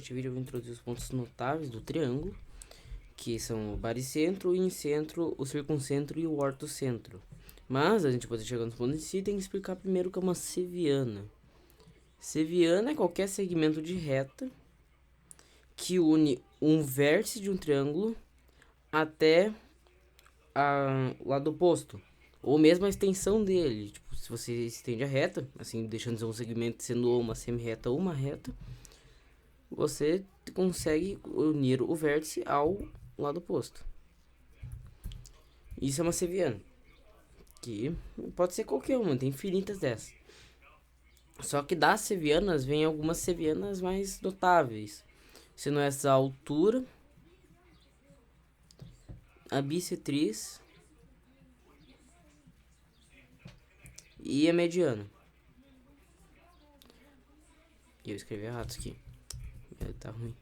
Neste vídeo eu vou introduzir os pontos notáveis do triângulo, que são o baricentro, o incentro, o circuncentro e o ortocentro. Mas a gente pode chegar nos pontos em si, tem que explicar primeiro o que é uma seviana. Seviana é qualquer segmento de reta que une um vértice de um triângulo até o lado oposto, ou mesmo a extensão dele. Tipo, se você estende a reta, assim, deixando de ser um segmento sendo ou uma semi-reta ou uma reta, você consegue unir o vértice ao lado oposto. Isso é uma seviana, que pode ser qualquer uma, tem infinitas dessas. Só que das sevianas vem algumas sevianas mais notáveis, sendo essa a altura, a bissetriz e a mediana. E eu escrevi errado isso aqui, tá ruim.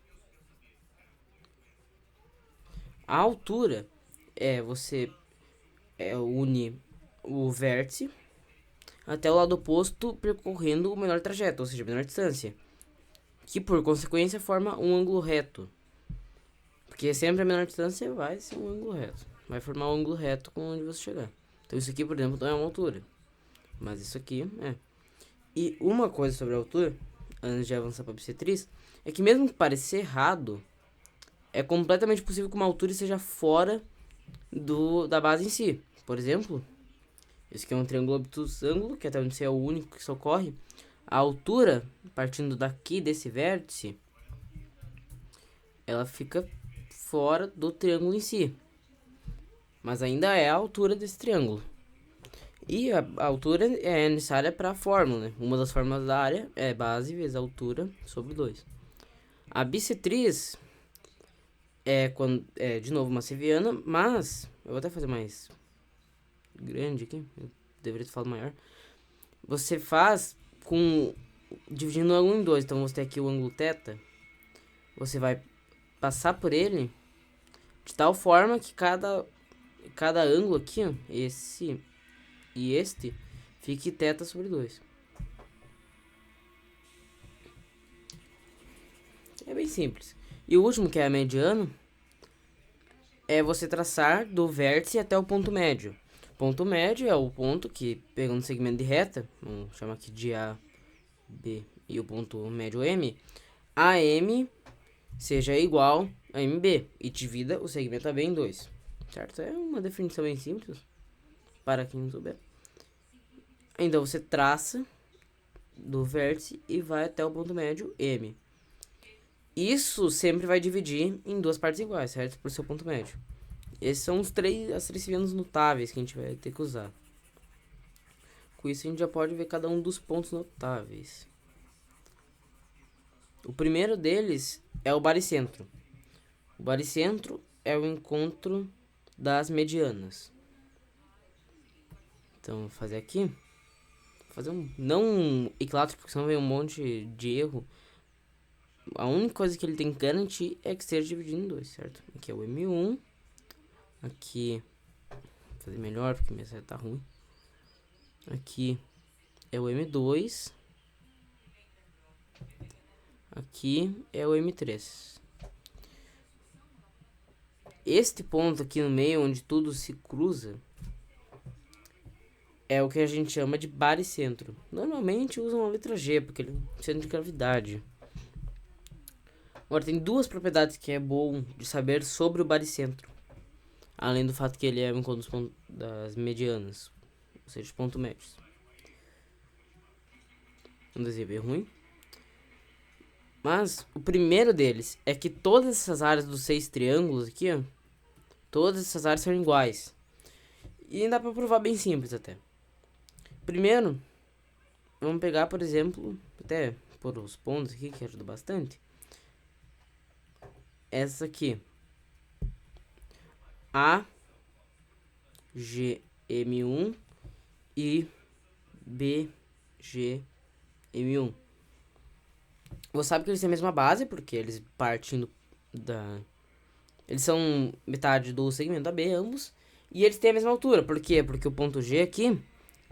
A altura você une o vértice até o lado oposto percorrendo o menor trajeto, ou seja, a menor distância, que por consequência forma um ângulo reto, porque sempre a menor distância vai ser um ângulo reto, vai formar um ângulo reto com onde você chegar. Então isso aqui, por exemplo, não é uma altura, mas isso aqui é. E uma coisa sobre a altura, antes de avançar para a bissetriz, é que mesmo que pareça errado, é completamente possível que uma altura esteja fora da base em si. Por exemplo, esse aqui é um triângulo obtusângulo, que até onde é o único que socorre. A altura, partindo daqui desse vértice, ela fica fora do triângulo em si, mas ainda é a altura desse triângulo. E a altura é necessária para a fórmula, né? Uma das fórmulas da área é base vezes a altura sobre 2. A bissetriz é de novo uma seviana, mas eu vou até fazer mais grande aqui, eu deveria ter falado maior. Você faz dividindo o ângulo em 2. Então você tem aqui o ângulo θ, você vai passar por ele de tal forma que cada ângulo aqui, ó, esse e este, fique θ sobre 2. É bem simples. E o último, que é a mediana, é você traçar do vértice até o ponto médio. O ponto médio é o ponto que, pegando o segmento de reta, vamos chamar aqui de A, B e o ponto médio M, AM seja igual a MB e divida o segmento AB em 2. Certo? É uma definição bem simples, para quem não souber. Então você traça do vértice e vai até o ponto médio M. Isso sempre vai dividir em duas partes iguais, certo? Por seu ponto médio. Esses são as três sevianas notáveis que a gente vai ter que usar. Com isso a gente já pode ver cada um dos pontos notáveis. O primeiro deles é o baricentro. O baricentro é o encontro das medianas. Então, vou fazer aqui. Vou fazer não um equilátero, porque senão vem um monte de erro. A única coisa que ele tem que garantir é que seja dividido em 2, certo? Aqui é o M1. Aqui, vou fazer melhor porque minha seta tá ruim. Aqui é o M2. Aqui é o M3. Este ponto aqui no meio, onde tudo se cruza, é o que a gente chama de baricentro. Normalmente usam a letra G, porque ele é um centro de gravidade. Agora, tem duas propriedades que é bom de saber sobre o baricentro. Além do fato que ele é um encontro dos pontos das medianas, ou seja, os pontos médios. Um desenho bem ruim. Mas o primeiro deles é que todas essas áreas dos 6 triângulos aqui, ó, todas essas áreas são iguais. E dá pra provar bem simples até. Primeiro, vamos pegar, por exemplo, até por os pontos aqui, que ajuda bastante. Essa aqui. A, G, M1 e B, G, M1. Você sabe que eles têm a mesma base, porque eles partindo eles são metade do segmento AB, ambos. E eles têm a mesma altura. Por quê? Porque o ponto G aqui,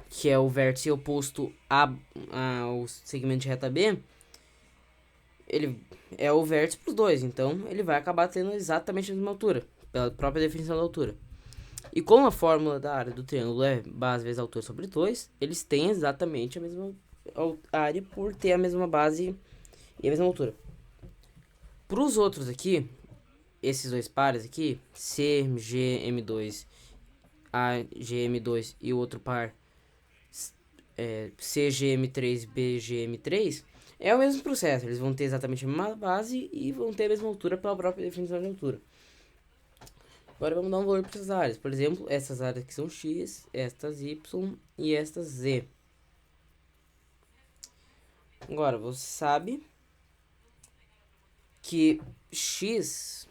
que é o vértice oposto ao segmento de reta B, ele é o vértice para os dois, então ele vai acabar tendo exatamente a mesma altura, pela própria definição da altura. E como a fórmula da área do triângulo é base vezes altura sobre 2, eles têm exatamente a mesma área por ter a mesma base e a mesma altura. Para os outros aqui, esses dois pares aqui, CGM2, AGM2 e o outro par CGM3, BGM3, é o mesmo processo. Eles vão ter exatamente a mesma base e vão ter a mesma altura pela própria definição de altura. Agora vamos dar um valor para essas áreas. Por exemplo, essas áreas aqui são x, estas y e estas z. Agora, você sabe que x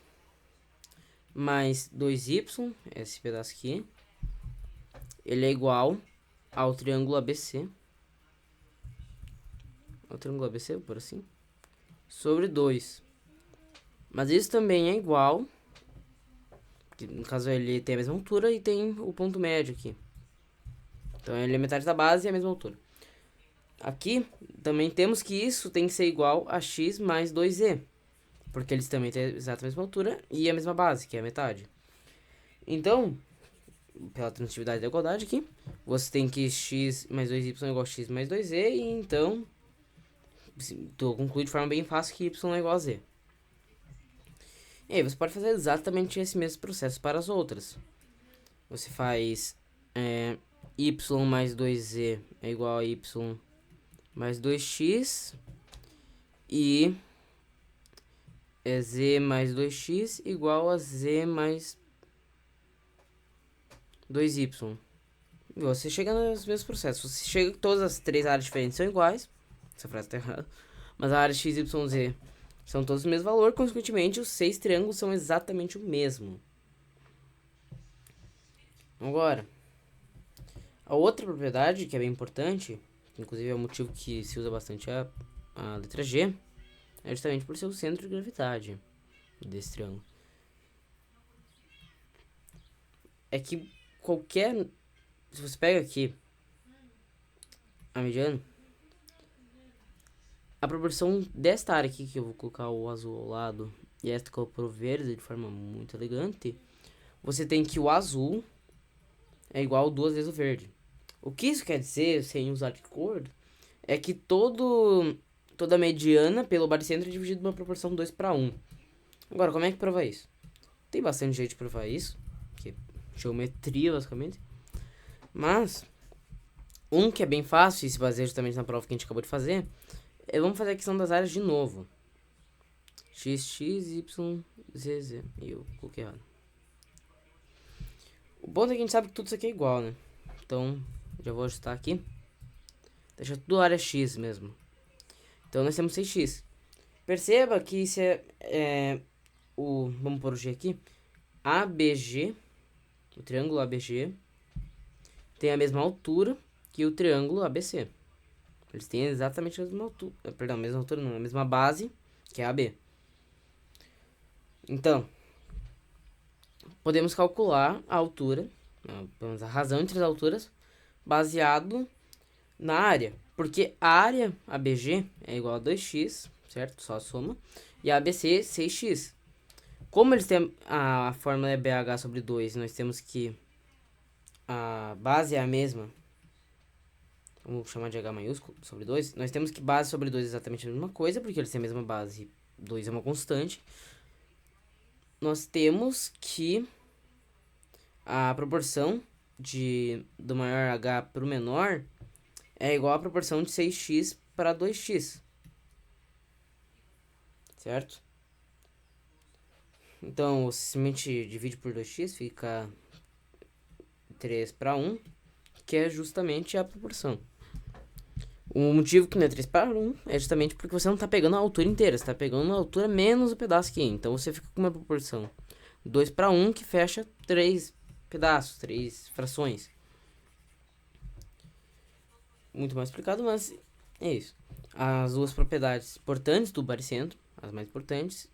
mais 2y, esse pedaço aqui, ele é igual ao triângulo ABC. Ao triângulo ABC, por assim. Sobre 2. Mas isso também é igual, porque no caso ele tem a mesma altura e tem o ponto médio aqui. Então ele é metade da base e a mesma altura. Aqui também temos que isso tem que ser igual a x mais 2z. Porque eles também têm exatamente a mesma altura e a mesma base, que é a metade. Então, pela transitividade da igualdade aqui, você tem que x mais 2y é igual a x mais 2z. E então, tu conclui de forma bem fácil que y é igual a z. E aí você pode fazer exatamente esse mesmo processo para as outras. Você faz y mais 2z é igual a y mais 2x. E z mais 2x igual a z mais 2y. E você chega nos mesmos processos. Você chega que todas as três áreas diferentes são iguais. Essa frase está errada. Mas a área x, y, z são todos o mesmo valor. Consequentemente, os 6 triângulos são exatamente o mesmo. Agora, a outra propriedade que é bem importante, que inclusive é o motivo que se usa bastante a letra G, é justamente por ser o centro de gravidade desse triângulo. É que qualquer... Se você pega aqui a mediana, a proporção desta área aqui, que eu vou colocar o azul ao lado, e esta que eu vou pôr o verde de forma muito elegante, você tem que o azul é igual a 2 vezes o verde. O que isso quer dizer, sem usar de cor, é que toda a mediana pelo baricentro é dividido numa proporção 2 para 1. Agora, como é que prova isso? Tem bastante jeito de provar isso, que é geometria, basicamente. Mas, um que é bem fácil e se baseia justamente na prova que a gente acabou de fazer, vamos fazer a questão das áreas de novo. X, Y, Z, Z. E eu coloquei errado. O ponto é que a gente sabe que tudo isso aqui é igual, né? Então, já vou ajustar aqui. Deixa tudo área X mesmo. Então, nós temos 6x. Perceba que isso vamos pôr o G aqui. ABG, o triângulo ABG, tem a mesma altura que o triângulo ABC. Eles têm exatamente a mesma altura. Perdão, a mesma altura não, a mesma base, que é AB. Então, podemos calcular a altura, a razão entre as alturas, baseado na área. Porque a área ABG é igual a 2x, certo? Só a soma. E a ABC, 6x. Como eles têm a fórmula é BH sobre 2, nós temos que a base é a mesma. Vamos chamar de H maiúsculo sobre 2. Nós temos que base sobre 2 é exatamente a mesma coisa, porque eles têm a mesma base. 2 é uma constante. Nós temos que a proporção do maior H para o menor é igual à proporção de 6x para 2x. Certo? Então, você simplesmente divide por 2x, fica 3 para 1, que é justamente a proporção. O motivo que não é 3 para 1 é justamente porque você não está pegando a altura inteira, você está pegando a altura menos o pedaço aqui. Então, você fica com uma proporção 2 para 1 que fecha 3 pedaços, 3 frações. Muito mais explicado, mas é isso. As duas propriedades importantes do baricentro, as mais importantes,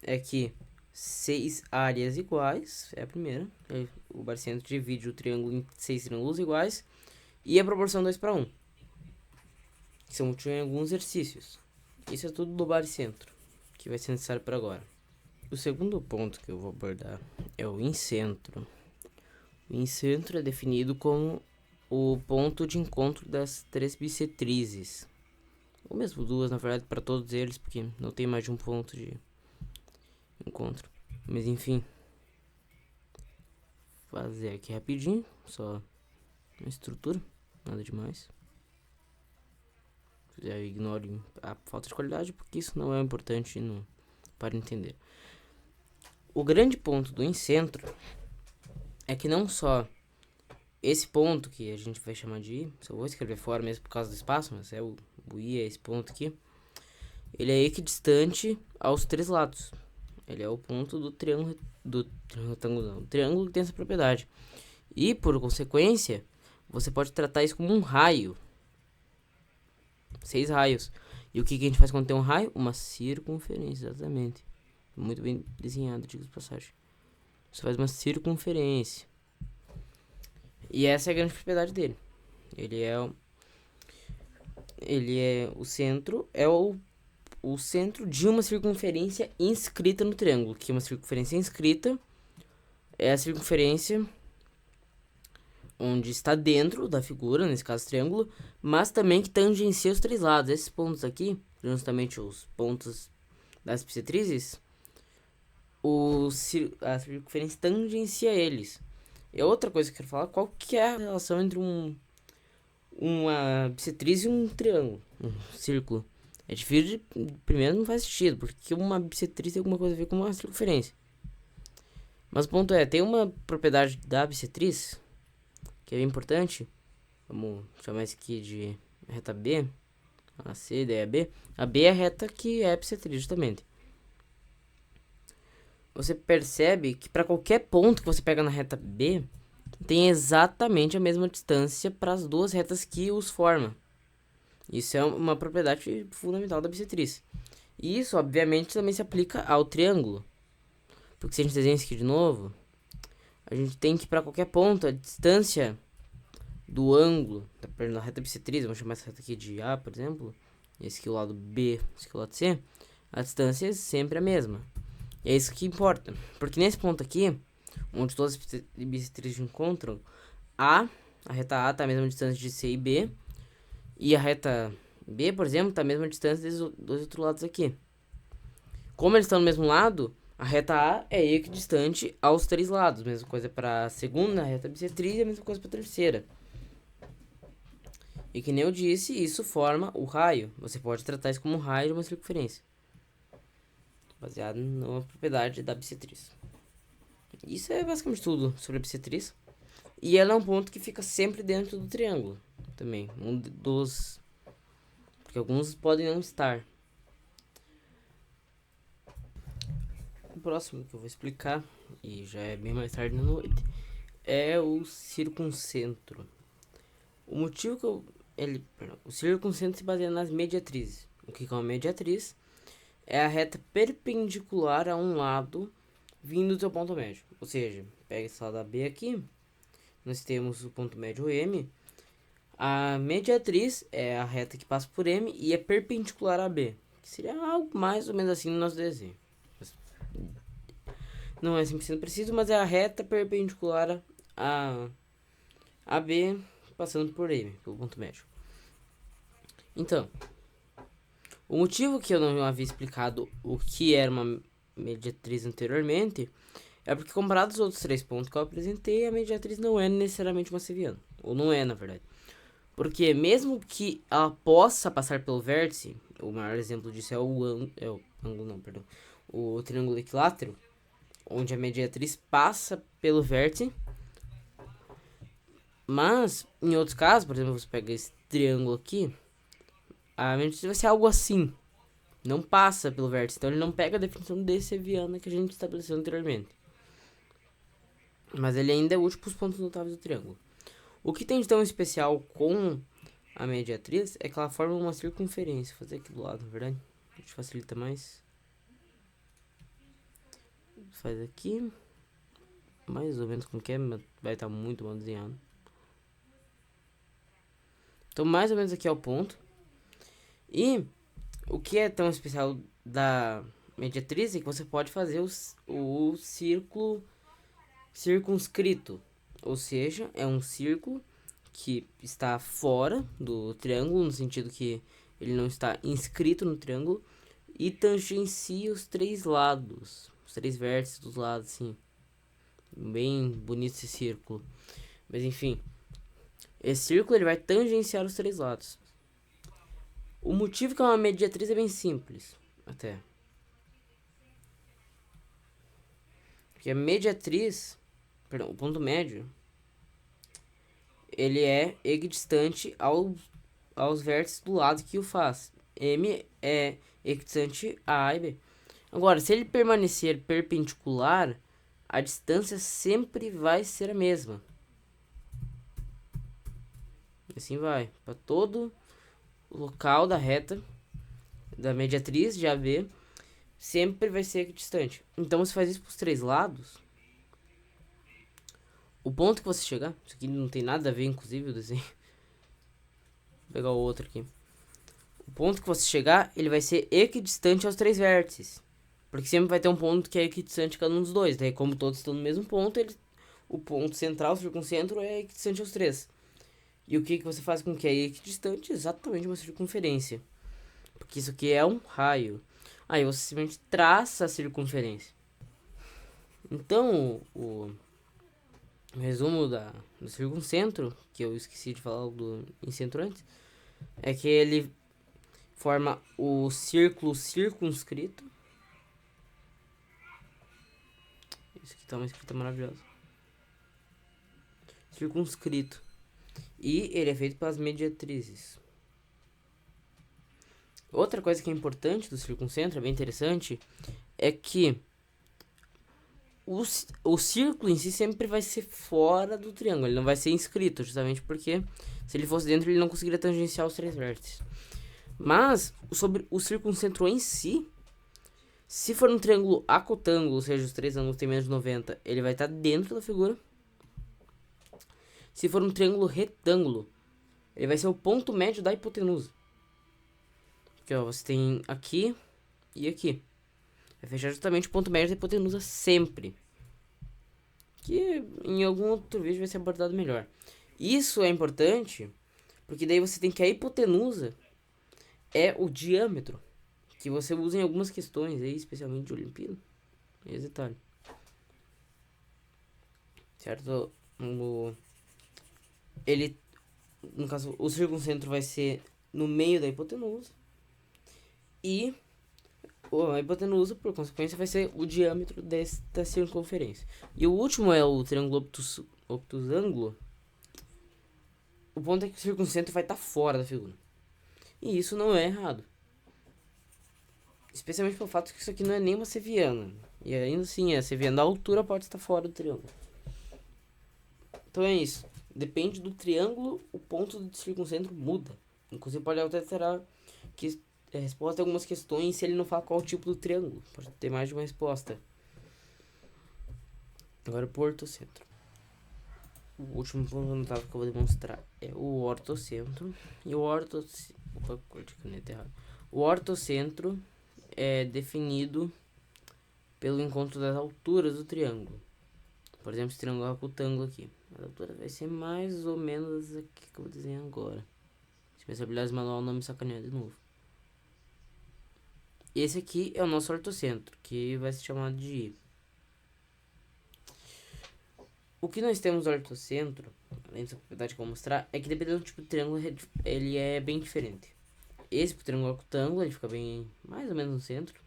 é que 6 áreas iguais, é a primeira. O baricentro divide o triângulo em 6 triângulos iguais. E a proporção 2 para 1. que são úteis em alguns exercícios. Isso é tudo do baricentro, que vai ser necessário para agora. O segundo ponto que eu vou abordar é o incentro. O incentro é definido como o ponto de encontro das três bissetrizes. Ou mesmo duas, na verdade, para todos eles, porque não tem mais de um ponto de encontro. Mas enfim, fazer aqui rapidinho, só uma estrutura, nada demais. Já ignore a falta de qualidade, porque isso não é importante para entender. O grande ponto do incentro é que não só esse ponto, que a gente vai chamar de I, só vou escrever fora mesmo por causa do espaço, mas é o I, é esse ponto aqui, ele é equidistante aos três lados. Ele é o ponto do triângulo, o triângulo que tem essa propriedade. E, por consequência, você pode tratar isso como um raio. 6 raios. E o que a gente faz quando tem um raio? Uma circunferência, exatamente. Muito bem desenhado, digo de passagem. Você faz uma circunferência. E essa é a grande propriedade dele. Ele é o centro, o centro de uma circunferência inscrita no triângulo. Que uma circunferência inscrita é a circunferência onde está dentro da figura, nesse caso triângulo, mas também que tangencia os três lados. Esses pontos aqui, justamente os pontos das bissetrizes, a circunferência tangencia eles. E outra coisa que eu quero falar, qual que é a relação entre uma bissetriz e um triângulo, um círculo? É difícil, primeiro não faz sentido, porque uma bissetriz tem alguma coisa a ver com uma circunferência. Mas o ponto é, tem uma propriedade da bissetriz que é importante. Vamos chamar isso aqui de reta B, a C, daí a B. A B é a reta que é bissetriz, justamente. Você percebe que para qualquer ponto que você pega na reta B, tem exatamente a mesma distância para as duas retas que os formam. Isso é uma propriedade fundamental da bissetriz. E isso, obviamente, também se aplica ao triângulo. Porque se a gente desenha isso aqui de novo, a gente tem que, para qualquer ponto, a distância do ângulo da reta bissetriz, vamos chamar essa reta aqui de A, por exemplo, esse aqui é o lado B, esse aqui é o lado C, a distância é sempre a mesma. E é isso que importa, porque nesse ponto aqui, onde todas as bissetrizes encontram, a reta A está a mesma distância de C e B, e a reta B, por exemplo, está a mesma distância desses dois outros lados aqui. Como eles estão no mesmo lado, a reta A é equidistante aos três lados. Mesma coisa para a segunda reta bissetriz e a mesma coisa para a terceira. E que nem eu disse, isso forma o raio. Você pode tratar isso como um raio de uma circunferência, baseado na propriedade da bissetriz. Isso é basicamente tudo sobre a bissetriz. E ela é um ponto que fica sempre dentro do triângulo. Também. Porque alguns podem não estar. O próximo que eu vou explicar, e já é bem mais tarde na noite, é o circuncentro. O motivo que o circuncentro se baseia nas mediatrizes. O que é uma mediatriz? É a reta perpendicular a um lado vindo do seu ponto médio. Ou seja, pega esse lado AB aqui, nós temos o ponto médio M. A mediatriz é a reta que passa por M e é perpendicular a B, que seria algo mais ou menos assim no nosso desenho. Não é 100% preciso, mas é a reta perpendicular a B passando por M, pelo ponto médio. Então, o motivo que eu não havia explicado o que era uma mediatriz anteriormente é porque, comparado aos outros 3 pontos que eu apresentei, a mediatriz não é necessariamente uma seviana. Ou não é, na verdade. Porque mesmo que ela possa passar pelo vértice, o maior exemplo disso é o triângulo equilátero, onde a mediatriz passa pelo vértice. Mas, em outros casos, por exemplo, você pega esse triângulo aqui, a mediatriz vai ser algo assim. Não passa pelo vértice, então ele não pega a definição de seviana que a gente estabeleceu anteriormente. Mas ele ainda é útil para os pontos notáveis do triângulo. O que tem de tão especial com a mediatriz é que ela forma uma circunferência. Vou fazer aqui do lado, na verdade. A gente facilita mais. Faz aqui. Mais ou menos como que é, mas vai estar muito mal desenhado. Então, mais ou menos aqui é o ponto. E o que é tão especial da mediatriz é que você pode fazer o círculo circunscrito, ou seja, é um círculo que está fora do triângulo, no sentido que ele não está inscrito no triângulo, e tangencia os três lados, os três vértices dos lados, assim. Bem bonito esse círculo. Mas enfim, esse círculo ele vai tangenciar os três lados. O motivo que é uma mediatriz é bem simples, até. Porque a mediatriz, perdão, o ponto médio, ele é equidistante aos vértices do lado que o faz. M é equidistante a A e B. Agora, se ele permanecer perpendicular, a distância sempre vai ser a mesma. Assim vai, para todo o local da reta da mediatriz de AB, sempre vai ser equidistante. Então você faz isso para os três lados. O ponto que você chegar, isso aqui não tem nada a ver, inclusive, o desenho. Vou pegar o outro aqui. O ponto que você chegar, ele vai ser equidistante aos três vértices. Porque sempre vai ter um ponto que é equidistante a cada um dos dois. Daí, como todos estão no mesmo ponto, o ponto central, o circuncentro, é equidistante aos três. E o que você faz com que é equidistante? Exatamente uma circunferência. Porque isso aqui é um raio. Aí você simplesmente traça a circunferência. Então, o resumo do circuncentro, que eu esqueci de falar do incentro antes, é que ele forma o círculo circunscrito. Isso aqui tá uma escrita maravilhosa. Circunscrito. E ele é feito pelas mediatrizes. Outra coisa que é importante do circuncentro, é bem interessante, é que o círculo em si sempre vai ser fora do triângulo. Ele não vai ser inscrito, justamente porque se ele fosse dentro, ele não conseguiria tangenciar os três vértices. Mas, sobre o circuncentro em si, se for um triângulo acotângulo, ou seja, os três ângulos têm menos de 90, ele vai estar dentro da figura. Se for um triângulo retângulo, ele vai ser o ponto médio da hipotenusa. Aqui, ó, você tem aqui e aqui. Vai fechar justamente o ponto médio da hipotenusa sempre. Que em algum outro vídeo vai ser abordado melhor. Isso é importante, porque daí você tem que a hipotenusa é o diâmetro, que você usa em algumas questões aí, especialmente de Olimpíada. Esse detalhe. Certo? Ele, no caso, o circuncentro vai ser no meio da hipotenusa. E a hipotenusa, por consequência, vai ser o diâmetro desta circunferência. E o último é o triângulo obtusângulo. O ponto é que o circuncentro vai estar fora da figura. E isso não é errado. Especialmente pelo fato que isso aqui não é nem uma seviana. E ainda assim, a seviana, a altura pode estar fora do triângulo. Então é isso. Depende do triângulo, o ponto do circuncentro muda. Inclusive pode alterar que a resposta a algumas questões se ele não fala qual o tipo do triângulo. Pode ter mais de uma resposta. Agora o ortocentro. O último ponto notável que eu vou demonstrar é o ortocentro. E o ortocentro... Opa, cortei a caneta errada. O ortocentro é definido pelo encontro das alturas do triângulo. Por exemplo, esse triângulo acutângulo aqui. A altura vai ser mais ou menos aqui que eu vou desenhar agora. Se minhas habilidades manual não me sacanear de novo. Esse aqui é o nosso ortocentro, que vai ser chamado de I. O que nós temos no ortocentro, além dessa propriedade que eu vou mostrar, é que dependendo do tipo de triângulo, ele é bem diferente. Esse triângulo acutângulo, ele fica bem mais ou menos no centro.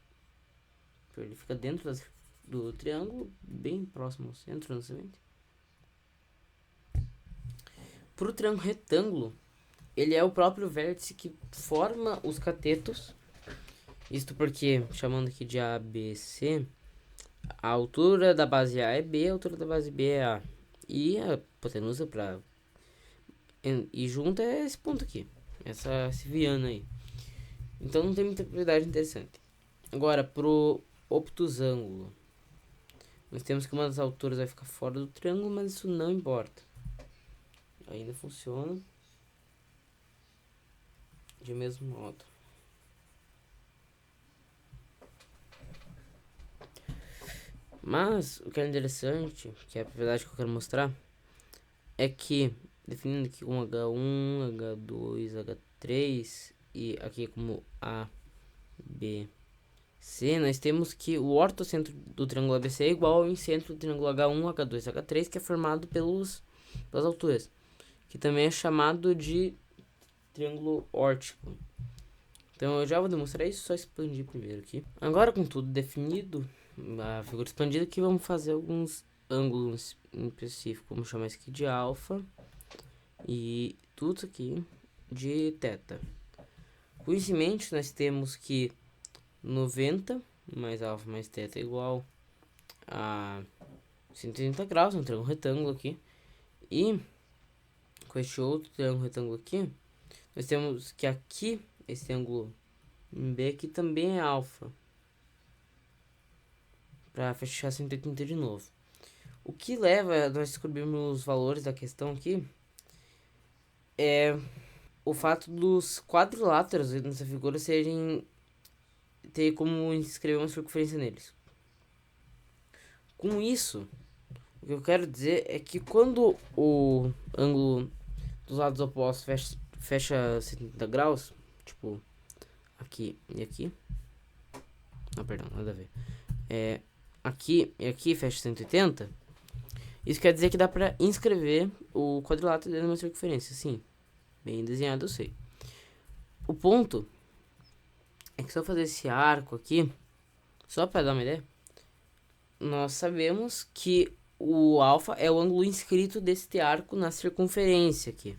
Ele fica dentro do triângulo, bem próximo ao centro, honestamente. Para o triângulo retângulo, ele é o próprio vértice que forma os catetos. Isto porque, chamando aqui de ABC, a altura da base A é B, a altura da base B é A. E a hipotenusa para... E junto é esse ponto aqui, essa seviana aí. Então não tem muita propriedade interessante. Agora, pro obtusângulo, nós temos que uma das alturas vai ficar fora do triângulo, mas isso não importa. Ainda funciona de mesmo modo. Mas o que é interessante, que é a propriedade que eu quero mostrar, é que, definindo aqui como H1, H2, H3 e aqui como A, B, C, nós temos que o ortocentro do triângulo ABC é igual ao incentro do triângulo H1, H2, H3, que é formado pelas alturas, que também é chamado de triângulo órtico. Então eu já vou demonstrar isso, só expandir primeiro aqui. Agora com tudo definido, a figura expandida, aqui vamos fazer alguns ângulos em específico. Vamos chamar isso aqui de alfa e tudo isso aqui de θ. Com isso em mente, nós temos que 90 mais alfa mais θ é igual a 180 graus, um triângulo retângulo aqui. E com este outro triângulo retângulo aqui, nós temos que aqui, esse ângulo B aqui também é alfa. Para fechar 180 de novo. O que leva a nós descobrirmos os valores da questão aqui é o fato dos quadriláteros nessa figura ter como escrever uma circunferência neles. Com isso, o que eu quero dizer é que quando o ângulo dos lados opostos fecha 70 graus, tipo aqui e aqui, perdão, nada a ver, aqui e aqui fecha 180, isso quer dizer que dá pra inscrever o quadrilátero dentro de uma circunferência, sim, bem desenhado, eu sei. O ponto é que se eu fazer esse arco aqui, só para dar uma ideia, nós sabemos que o alfa é o ângulo inscrito deste arco na circunferência aqui.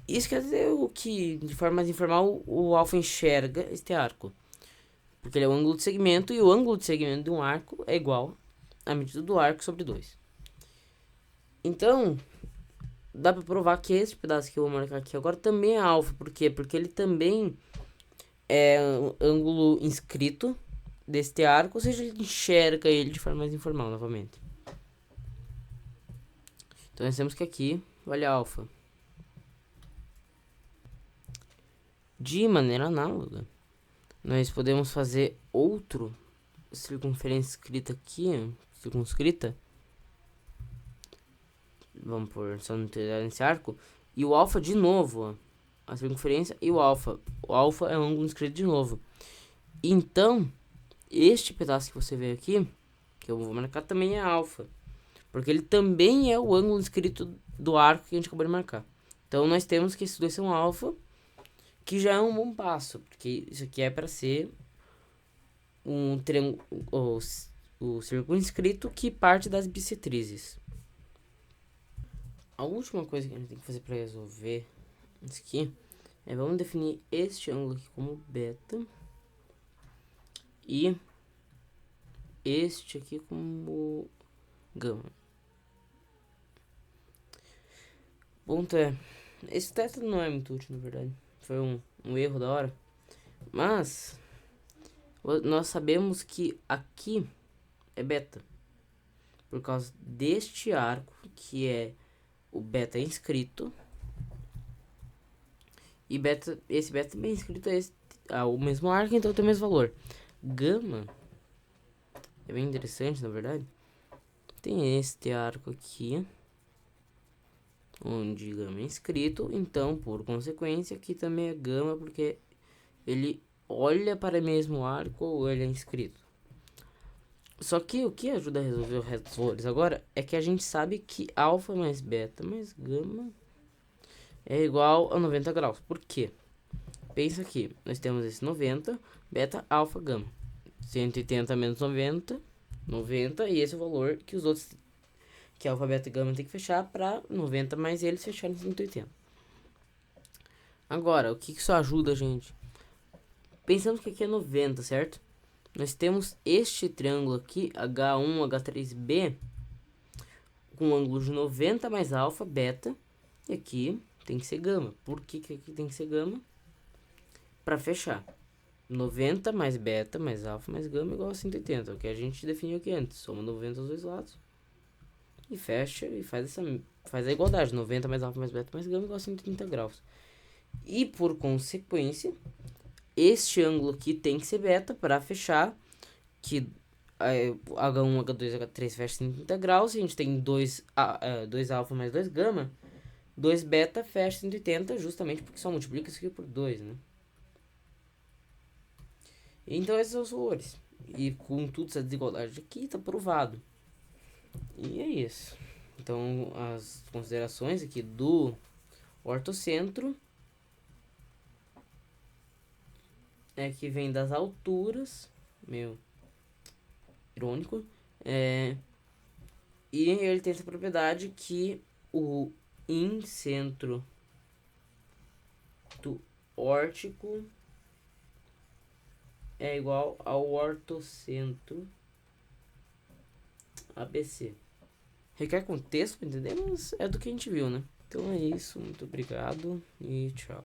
Isso quer dizer o que, de forma mais informal, o alfa enxerga este arco. Porque ele é o ângulo de segmento, e o ângulo de segmento de um arco é igual à medida do arco sobre 2. Então, dá para provar que esse pedaço que eu vou marcar aqui agora também é alfa. Por quê? Porque ele também é o ângulo inscrito deste arco, ou seja, ele enxerga ele de forma mais informal novamente. Então, nós temos que aqui vale alfa. De maneira análoga, nós podemos fazer outro circunferência escrita aqui, circunscrita. Vamos por só não ter nesse arco. E o alfa de novo, ó, a circunferência e o alfa. O alfa é um ângulo inscrito de novo. Então, este pedaço que você vê aqui, que eu vou marcar, também é alfa. Porque ele também é o ângulo inscrito do arco que a gente acabou de marcar. Então, nós temos que esses dois são alfa, que já é um bom passo. Porque isso aqui é para ser um triângulo, o círculo inscrito que parte das bissetrizes. A última coisa que a gente tem que fazer para resolver isso aqui é vamos definir este ângulo aqui como beta e este aqui como gama. O ponto é, esse θ não é muito útil, na verdade. Foi um erro da hora. Mas nós sabemos que aqui é beta. Por causa deste arco, que é o beta inscrito. E esse beta bem inscrito é o mesmo arco, então tem o mesmo valor. Gama é bem interessante, na verdade. Tem este arco aqui, onde gama é inscrito. Então, por consequência, aqui também é gama, porque ele olha para o mesmo arco ou ele é inscrito. Só que o que ajuda a resolver os restos valores agora é que a gente sabe que alfa mais beta mais gama é igual a 90 graus. Por quê? Pensa aqui, nós temos esse 90, beta, alfa, gama. 180 menos 90, 90, e esse é o valor que os outros, que alfa, beta e gama tem que fechar para 90 mais eles fecharem 180. Agora, o que isso ajuda a gente? Pensamos que aqui é 90, certo? Nós temos este triângulo aqui, H1, H3B, com um ângulo de 90 mais alfa, beta, e aqui tem que ser gama. Por que aqui tem que ser gama? Para fechar. 90 mais beta mais alfa mais gama igual a 180, o que a gente definiu aqui antes. Soma 90 aos dois lados e fecha e faz a igualdade. 90 mais alfa mais beta mais gama igual a 130 graus. E por consequência, este ângulo aqui tem que ser beta para fechar, que H1, H2, H3 fecha 180 graus. Se a gente tem 2 alfa mais 2 gama, 2 beta fecha 180, justamente porque só multiplica isso aqui por 2, né? Então esses são os valores. E com tudo essa desigualdade aqui, tá provado. E é isso. Então as considerações aqui do ortocentro é que vem das alturas, meio irônico, e ele tem essa propriedade que o incentro do órtico é igual ao ortocentro ABC. Requer contexto para entender, mas é do que a gente viu, né? Então é isso, muito obrigado e tchau.